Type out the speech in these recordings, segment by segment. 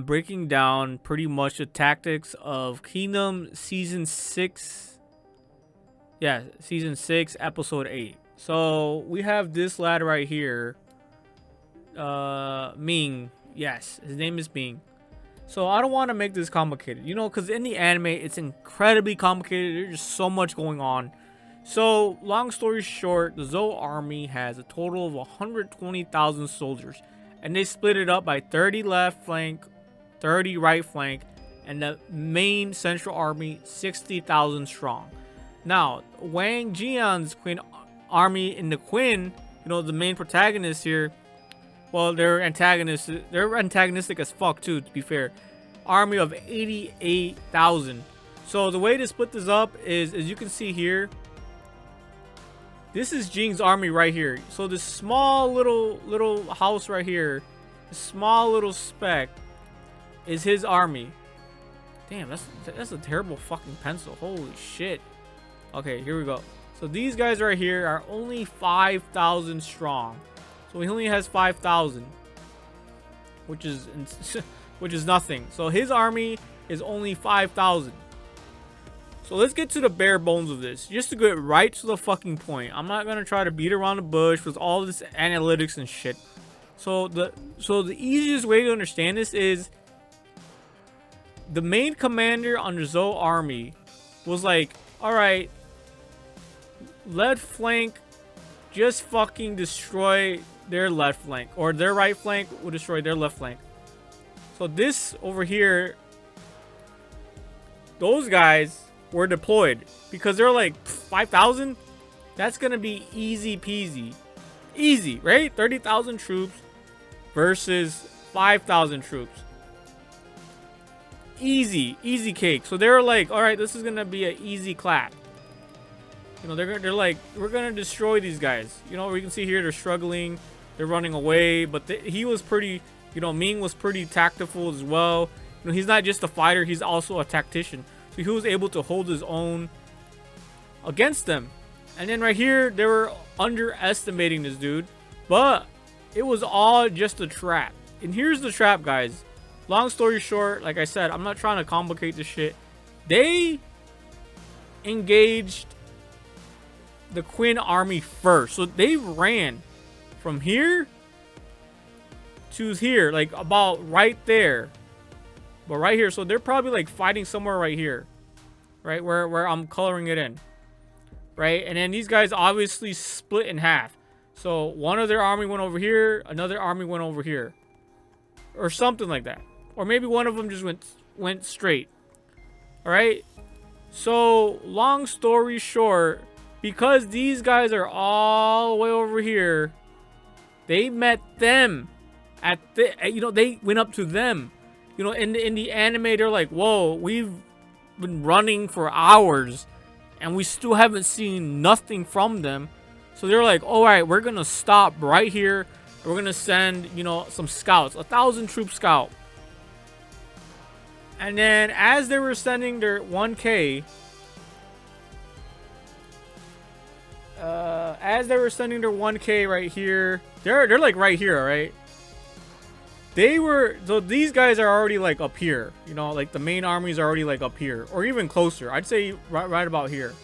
breaking down pretty much the tactics of Kingdom Season 6. Yeah, Season 6, Episode 8. So we have this lad right here. Ming. Yes, his name is Ming. So I don't want to make this complicated, you know, because in the anime, it's incredibly complicated. There's just so much going on. So, long story short, the Zou army has a total of 120,000 soldiers. And they split it up by 30 left flank, 30 right flank, and the main central army, 60,000 strong. Now, Wang Jian's Queen army in the Queen, you know, the main protagonist here, well, they're antagonistic as fuck too, to be fair. Army of 88,000. So the way to split this up is, as you can see here, this is Jing's army right here. So this small little house right here, this small little speck, is his army. Damn, that's a terrible fucking pencil. Holy shit. Okay, here we go. So these guys right here are only 5,000 strong. So he only has 5,000, which is nothing. So his army is only 5,000. So let's get to the bare bones of this, just to get right to the fucking point. I'm not gonna try to beat around the bush with all this analytics and shit. So the easiest way to understand this is the main commander on the Zou army was like, all right, left flank, just fucking destroy their left flank, or their right flank will destroy their left flank. So this over here, those guys were deployed because they're like 5,000. That's gonna be easy peasy, easy, right? 30,000 troops versus 5,000 troops, easy cake. So they're like, all right, this is gonna be an easy clap. You know, they're like, we're gonna destroy these guys. You know, we can see here they're struggling, they're running away, but he was pretty, you know, Ming was pretty tactful as well. You know, he's not just a fighter, he's also a tactician. So he was able to hold his own against them. And then right here, they were underestimating this dude, but it was all just a trap. And here's the trap, guys. Long story short, like I said, I'm not trying to complicate this shit. They engaged the Queen army first. So they ran from here to here, like about right there. But right here, so they're probably like fighting somewhere right here, right where I'm coloring it in, right? And then these guys obviously split in half. So one of their army went over here, another army went over here, or something like that. Or maybe one of them just went straight. All right. So long story short, because these guys are all the way over here, they met them at the, you know, they went up to them. You know, in the anime, they're like, whoa, we've been running for hours and we still haven't seen nothing from them. So they're like, all right, we're gonna stop right here. We're gonna send, you know, some scouts, 1,000 troop scout. And then as they were sending their 1K, right here, they're like right here, right? So these guys are already like up here, you know, like the main armies are already like up here, or even closer. I'd say right about here.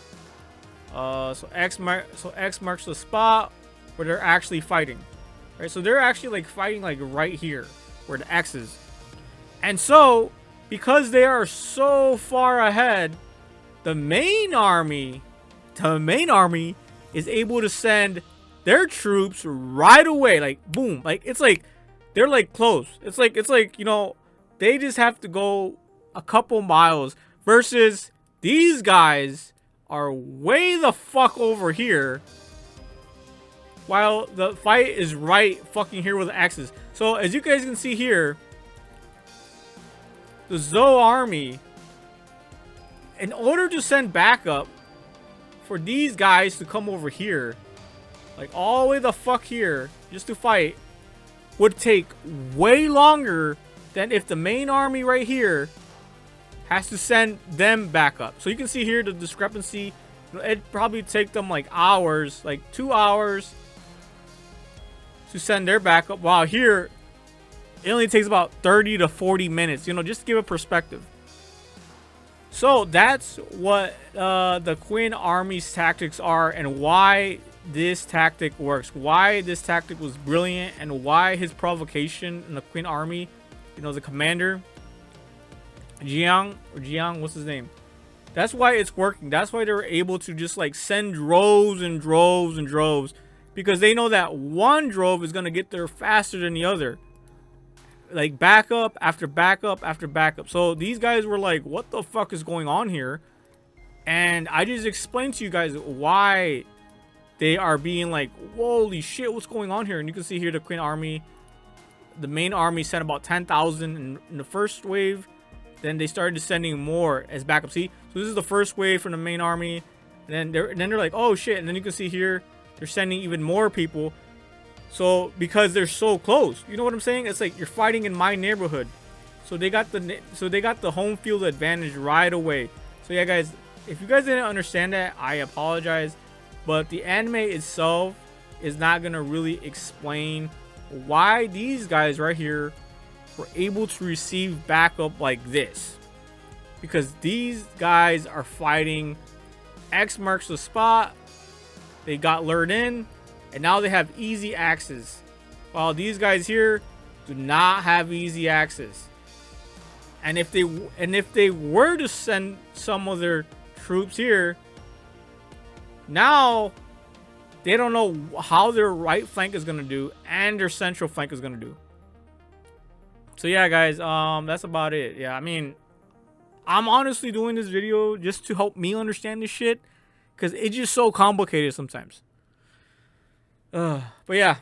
So X marks the spot where they're actually fighting, right? So they're actually like fighting like right here, where the X is. And so because they are so far ahead, the main army is able to send their troops right away, like boom, like it's like they're like close. It's like, you know, they just have to go a couple miles versus these guys are way the fuck over here while the fight is right fucking here with the X's. So as you guys can see here, the Zou army, in order to send backup for these guys to come over here, like all the way the fuck here, just to fight, would take way longer than if the main army right here has to send them back up. So you can see here the discrepancy. It'd probably take them like hours, like 2 hours to send their backup. While here, it only takes about 30 to 40 minutes, you know, just to give a perspective. So that's what the Queen Army's tactics are, and why this tactic works, why this tactic was brilliant, and why his provocation in the Queen Army, you know, the commander Jiang, what's his name, that's why it's working. That's why they're able to just like send droves and droves and droves, because they know that one drove is going to get there faster than the other, like backup after backup after backup. So these guys were like, what the fuck is going on here? And I just explained to you guys why they are being like, holy shit, what's going on here? And you can see here the Queen Army, the main army sent about 10,000 in the first wave. Then they started sending more as backup. See, so this is the first wave from the main army, and then they're like, oh shit. And then you can see here they're sending even more people. So because they're so close, you know what I'm saying? It's like you're fighting in my neighborhood. So they got the home field advantage right away. So yeah, guys, if you guys didn't understand that, I apologize. But the anime itself is not gonna really explain why these guys right here were able to receive backup like this, because these guys are fighting X marks the spot. They got lured in, and now they have easy access, while these guys here do not have easy access. And if they were to send some of their troops here, now they don't know how their right flank is gonna do and their central flank is gonna do. So yeah, guys, that's about it. Yeah, I mean, I'm honestly doing this video just to help me understand this shit, because it's just so complicated sometimes. But yeah,